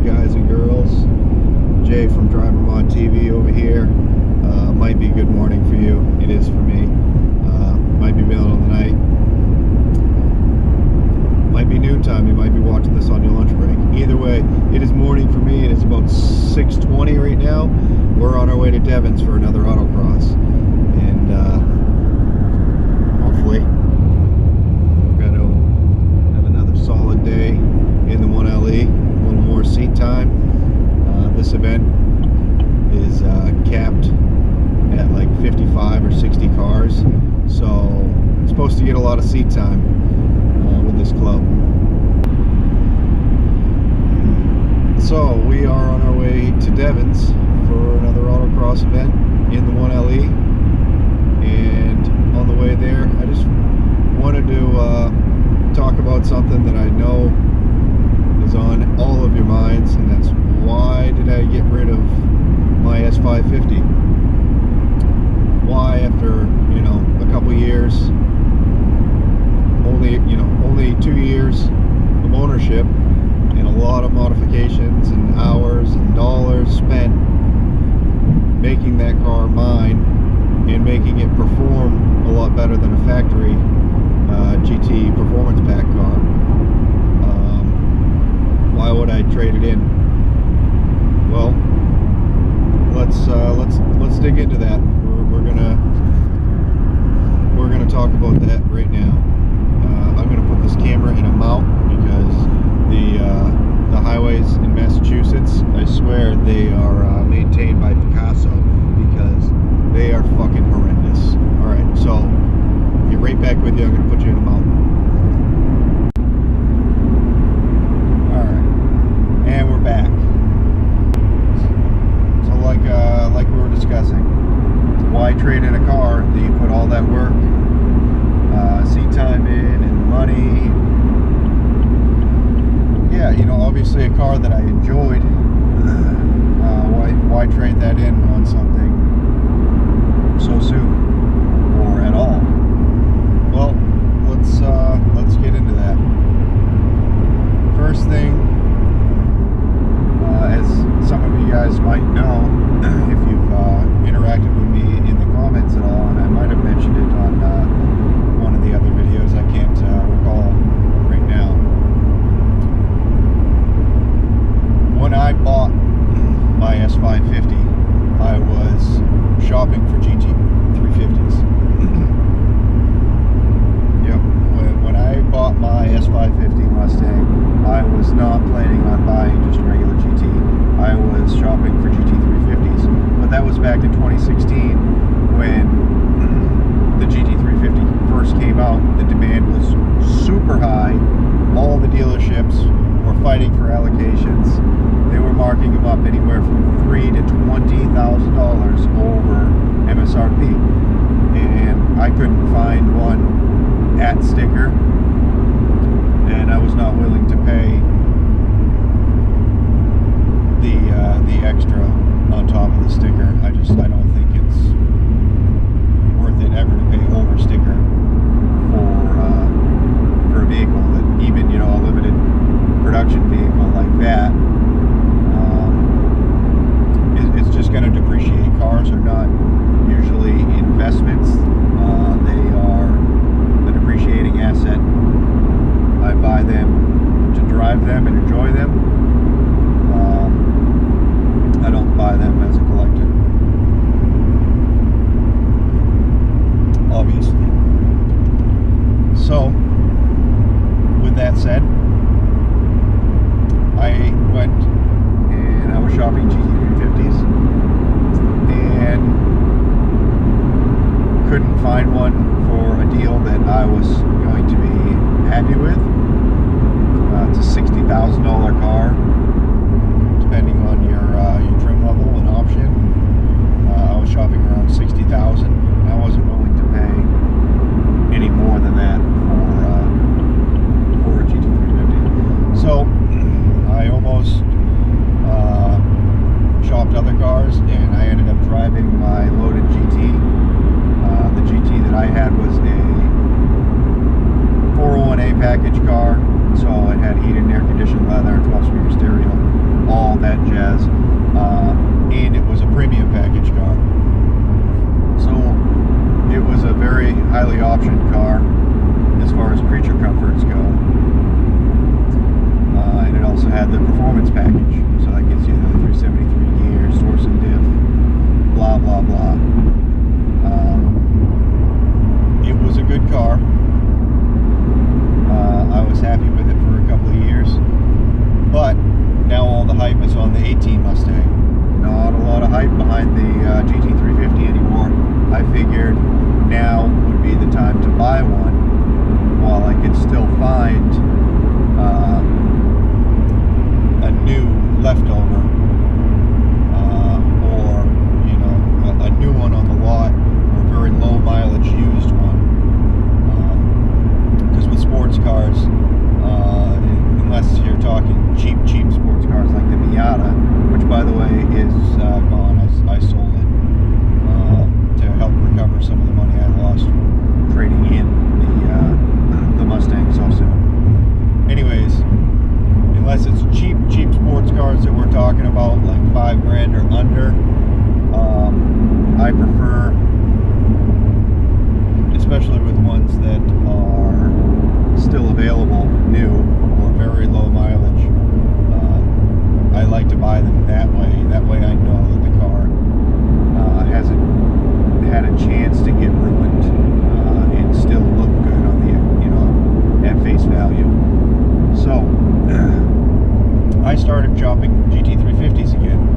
guys and girls. Jay from Driver Mod TV over here. Might be good morning for you. It is for me. Might be middle of the night. Might be noontime. You might be watching this on your lunch break. Either way, it is morning for me. It is about 6:20 right now. We're on our way to Devon's for another autocross, and hopefully we're going to have another solid day in the 1LE. A little more seat time. This event is capped at like 55 or 60 cars, so it's supposed to get a lot of seat time with this club. So we are on our way to Devon's for another autocross event in the 1LE, and on the way there I just wanted to talk about something that I know is on all of your minds, and that's why did I get rid of my S550? Why, after a couple years, only 2 years of ownership and a lot of modifications and hours and dollars spent making that car mine and making it perform a lot better than a factory GT performance pack car, why would I trade it in? Well, let's dig into that. We're gonna talk about that right now. I'm gonna put this camera in a mount because the highways in Massachusetts, I swear they are maintained by Picasso, because they are fucking horrendous. All right, so get right back with you. I'm gonna put you in a mount. All right, and we're back. So like we were discussing, why trade in a car that you put all that work, seat time in, and money? Yeah, obviously a car that I enjoyed. Why trade that in on something so soon, or at all? Well, let's get into that. First thing, as some of you guys might know, if you've interacted with me in the comments at all, and I might have mentioned it on one of the other videos, I can't recall right now. When I bought my S550, I was shopping for GT350s. Yep, when I bought my S550 Mustang, I was not planning on buying just a regular GT. I was shopping for GT350s, but that was back in 2016 when the GT350 first came out. The demand was super high. All the dealerships were fighting for allocations. They were marking them up anywhere from $3,000 to $20,000 over MSRP, and I couldn't find one at sticker, and I was not willing to pay the extra on top of the sticker. I don't think it's worth it ever to pay over sticker for a vehicle that, even a limited production vehicle like that, it's just going to depreciate. Cars are not usually investments. They are a depreciating asset. I buy them to drive them and enjoy them. I don't buy them as a collector, obviously. So, with that said, I went and I was shopping GT350s and couldn't find one for a deal that I was going to be happy with. It's a $60,000 car, depending on your trim level and option. I was shopping around $60,000, and I wasn't willing to pay any more than that for a GT350. So I almost shopped other cars, and I ended up driving my loaded GT. The GT that I had was a 18 Mustang. Not a lot of hype behind the GT350 anymore. I figured now would be the time to buy one while I could still find a new leftover or, you know, a new one on the lot, or a very low mileage used one. Because with sports cars, unless you're talking cheap sports cars like the Miata, which by the way is gone. I sold it to help recover some of the money I lost trading in the Mustang so soon. Anyways, unless it's cheap sports cars that we're talking about, like $5,000 or under, I prefer, especially with ones that are still available, new or very low mileage, I like to buy them that way. That way I know that the car hasn't had a chance to get ruined and still look good on the, you know, at face value. So I started shopping GT350s again.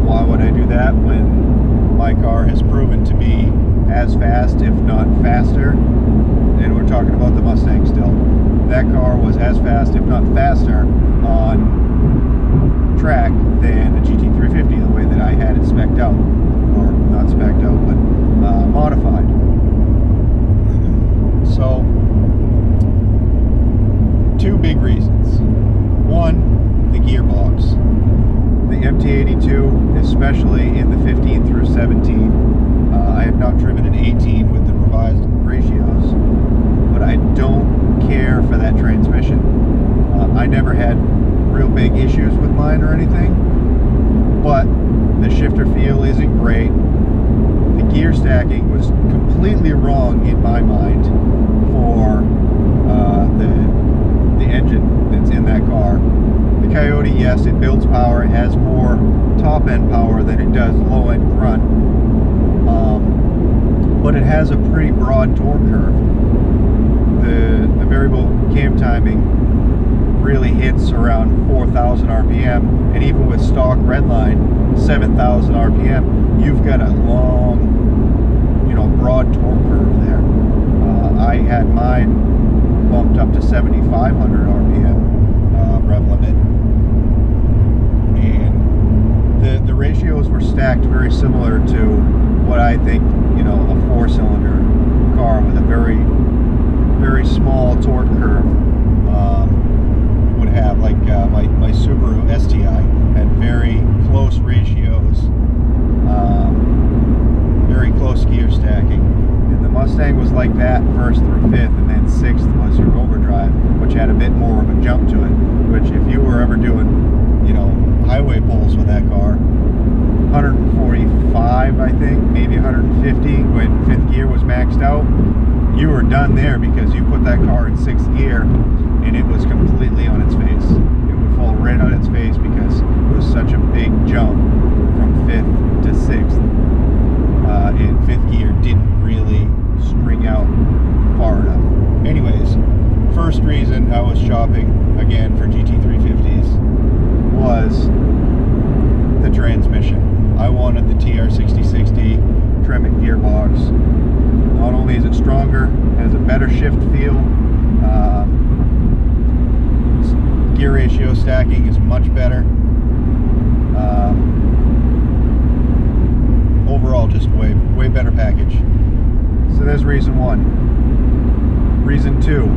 Why would I do that when my car has proven to be as fast, if not faster? And we're talking about the Mustang still. That car was as fast, if not faster, on track than the GT350, the way that I had it spec'd out. Or not spec'd out, but modified. So, two big reasons. One, the gearbox. The MT82, especially in the 15 through 17, I have not driven an 18 with the revised ratios, but I don't care for that transmission. I never had real big issues with mine or anything, but the shifter feel isn't great. The gear stacking was completely wrong in my mind for the engine that's in that car. The Coyote, yes, it builds power. It has more top-end power than it does low-end grunt, but it has a pretty broad torque curve. The variable cam timing really hits around 4,000 RPM, and even with stock redline 7,000 RPM, you've got a long, you know, broad torque curve there. I had mine bumped up to 7,500 RPM rev limit, and the ratios were stacked very similar to what I think, you know, a four-cylinder car with a very small torque curve would have. Like my Subaru STI had very close ratios, very close gear stacking, and the Mustang was like that first through fifth, and then sixth was your overdrive, which had a bit more of a jump to it, which if you were ever doing, you know, highway pulls with that car, 145 I think, maybe 150 when fifth gear was maxed out, you were done there, because you put that car in sixth gear and it was completely on its face. It would fall right on its face because it was such a big jump from fifth to sixth, and fifth gear didn't really string out far enough. Anyways, first reason I was shopping again for GT350s was the transmission. I wanted the TR6060 Tremec gearbox. Not only is it stronger, it has a better shift feel. Gear ratio stacking is much better. Overall, just way better package. So there's reason one. Reason two,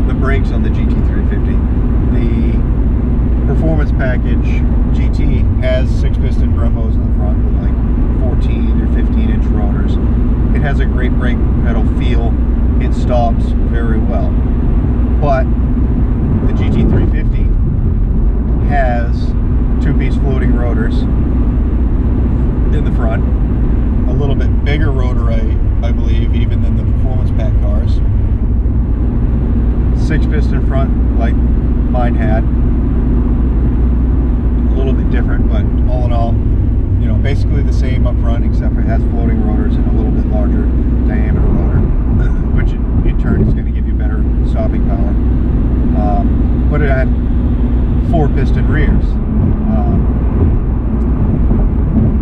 the brakes on the GT350. The performance package GT has 6-piston Brembos in the front with like 14 or 15-inch rotors. It has a great brake pedal feel. It stops very well. But the GT350 has 2-piece floating rotors in the front. A little bit bigger rotor, I believe, even than the performance pack cars. 6-piston front, like mine had. A little bit different, but all in all, you know, basically the same up front, except for it has floating rotors and a little bit larger diameter rotor, which in turn is going to give you piston rears.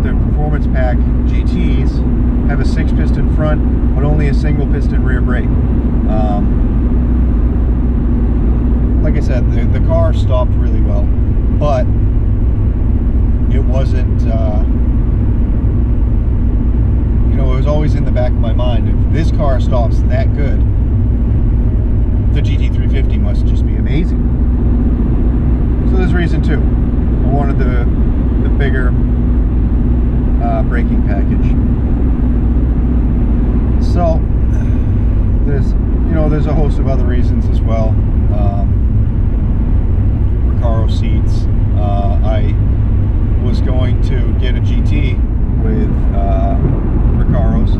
The Performance Pack GTs have a 6-piston front, but only a single piston rear brake. Like I said, the car stopped really well, but it wasn't, you know, it was always in the back of my mind, if this car stops that good, the GT350 must just be amazing. So there's reason too. I wanted the bigger braking package. So there's a host of other reasons as well. Recaro seats. I was going to get a GT with Recaros,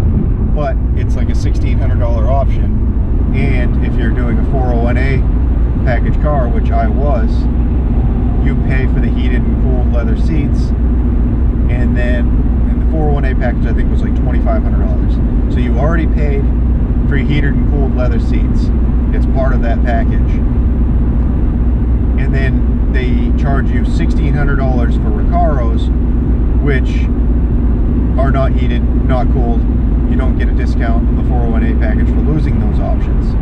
but it's like a $1,600 option, and if you're doing a 401A package car, which I was, you pay for the heated and cooled leather seats, and then in the 401A package I think was like $2,500. So you already paid for heated and cooled leather seats. It's part of that package, and then they charge you $1,600 for Recaros, which are not heated, not cooled. You don't get a discount on the 401A package for losing those options.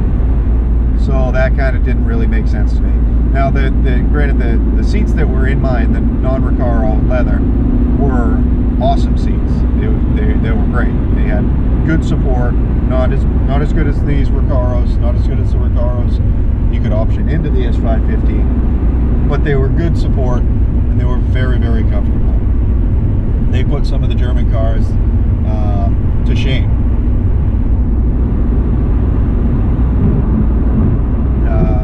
So that kind of didn't really make sense to me. Now, granted, the seats that were in mine, the non-Recaro leather, were awesome seats. They were great. They had good support, not as good as these Recaros, not as good as the Recaros you could option into the S550, but they were good support, and they were very, very comfortable. They put some of the German cars to shame.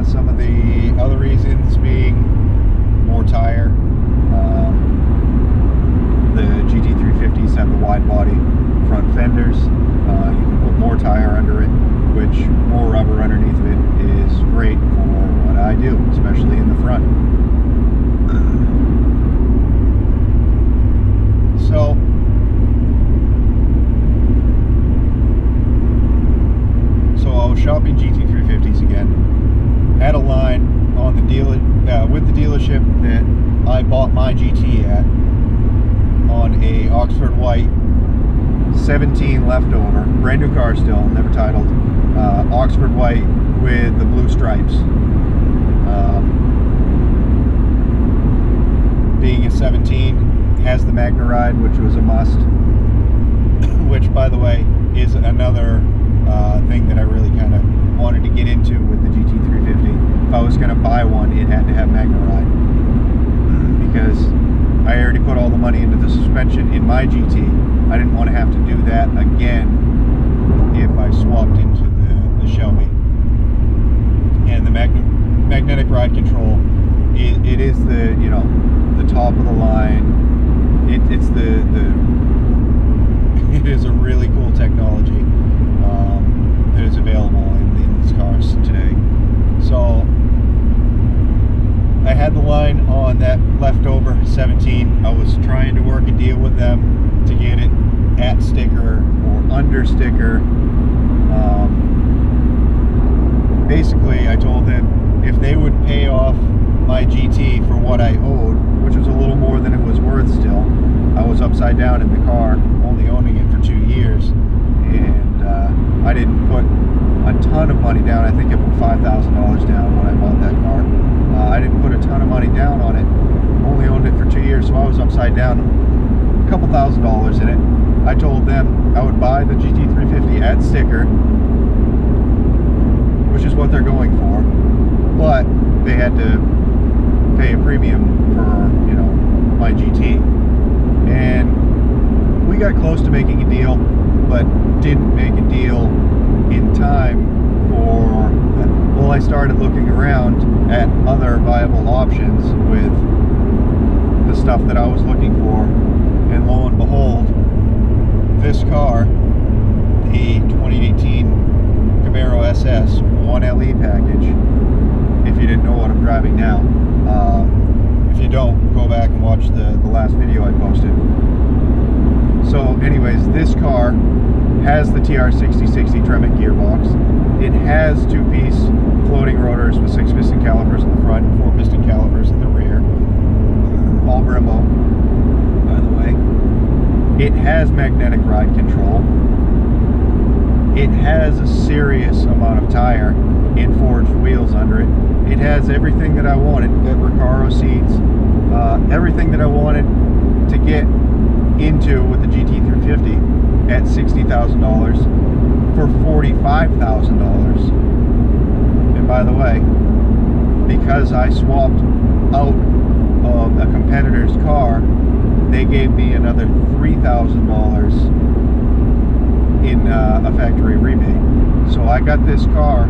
Some of the other reasons being more tire. The GT350s have the wide body front fenders. You can put more tire under it, which more rubber underneath of it is great for what I do, especially in the front. So I was shopping GT350s again. Had a line on the dealer with the dealership that I bought my GT at, on a Oxford White 17 leftover, brand new car still, never titled, Oxford White with the blue stripes. Being a 17, has the Magna Ride, which was a must, which, by the way, is another thing that I really kind of wanted to get into with the GT350. If I was going to buy one, it had to have Magna Ride, because I already put all the money into the suspension in my GT. I didn't want to have to do that again if I swapped into the Shelby. And the magnetic ride control, it is the, you know, the top of the line. It is a really cool technology that is available in these cars today. So I had the line on that leftover 17. I was trying to work a deal with them to get it at sticker or under sticker. Basically, I told them if they would pay off my GT for what I owed, which was a little more than it was worth still. I was upside down in the car, only owning it for 2 years, and I didn't put a ton of money down. I think I put $5,000 down when I bought that car. I didn't put a ton of money down on it, only owned it for 2 years, so I was upside down a couple $1,000s in it. I told them I would buy the GT350 at sticker, which is what they're going for, but they had to pay a premium for, you know, my GT. And we got close to making a deal, but didn't make a deal in time for, well, I started looking around at other viable options with the stuff that I was looking for, and lo and behold, this car, the 2018 Camaro SS 1LE package, if you didn't know what I'm driving now. If you don't, go back and watch the last video I posted. So anyways, this car has the TR6060 Tremec gearbox. It has 2-piece floating rotors with 6-piston calipers in the front and 4-piston calipers in the rear. small Brembo, by the way. It has magnetic ride control. It has a serious amount of tire and forged wheels under it. It has everything that I wanted. Got Recaro seats, everything that I wanted to get into with the GT350 at $60,000 for $45,000. And by the way, because I swapped out of a competitor's car, they gave me another $3,000 in a factory rebate. So I got this car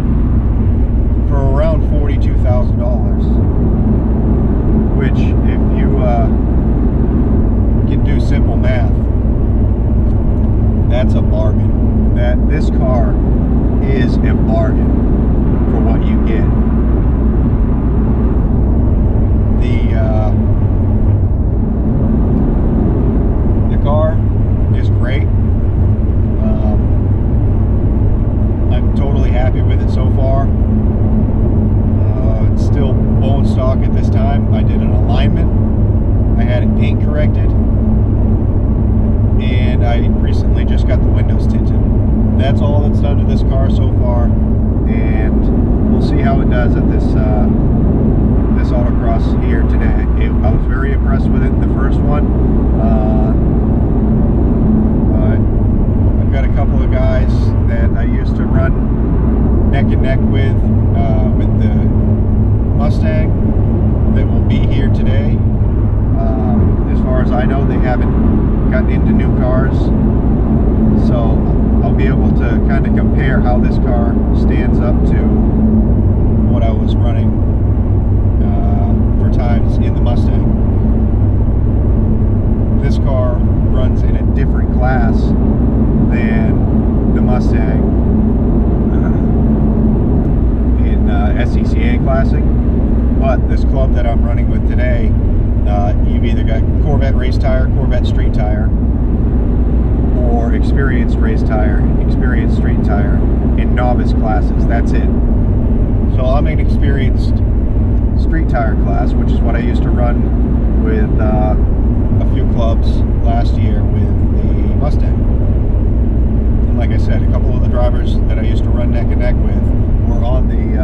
for around $42,000, which, if you can do simple math, that's a bargain. This car is a bargain for what you get. The car is great. I'm totally happy with it so far. It's still bone stock at this time. I did an alignment. I had it paint corrected. And I recently just got the windows tinted. That's all that's done to this car so far. And we'll see how it does at this this autocross here today. I was very impressed with it in the first one. I've got a couple of guys that I used to run neck and neck with the Mustang that will be here today. As far as I know, they haven't gotten into new cars, so I'll be able to kind of compare how this car stands up to what I was running for times in the Mustang. This car runs in a different class than the Mustang in SCCA Classic, but this club that I'm running with today, you've either got Corvette race tire, Corvette street tire, or experienced race tire, experienced street tire, in novice classes. That's it. So I'm an experienced street tire class, which is what I used to run with a few clubs last year with the Mustang. And like I said, a couple of the drivers that I used to run neck and neck with were on the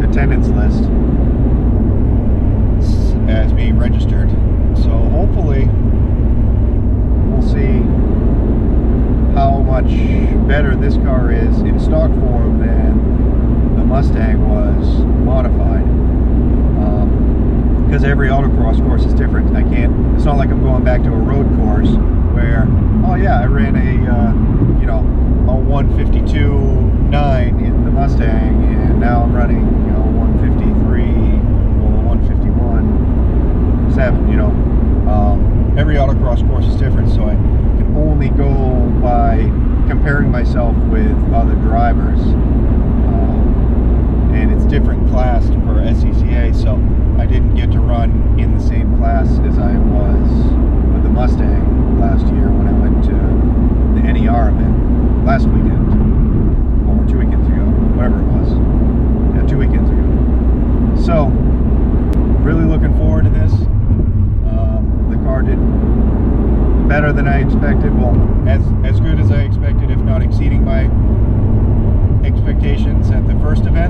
attendance list as being registered. So hopefully we'll see how much better this car is in stock form than the Mustang was modified, because every autocross course is different. It's not like I'm going back to a road course where, oh yeah, I ran a you know, a 152.9 in the Mustang, and now I'm running, you know, 153 or 151.7. You know, every autocross course is different, so I can only go by comparing myself with other drivers, and it's different class per SCCA, so I didn't get to run in the same class as I was with the Mustang last year when I went to the NER event last weekend, or 2 weekends ago, whatever it was. Yeah, 2 weekends ago. So, really looking forward to this. The car did better than I expected. Well, as good as I expected, if not exceeding my expectations at the first event.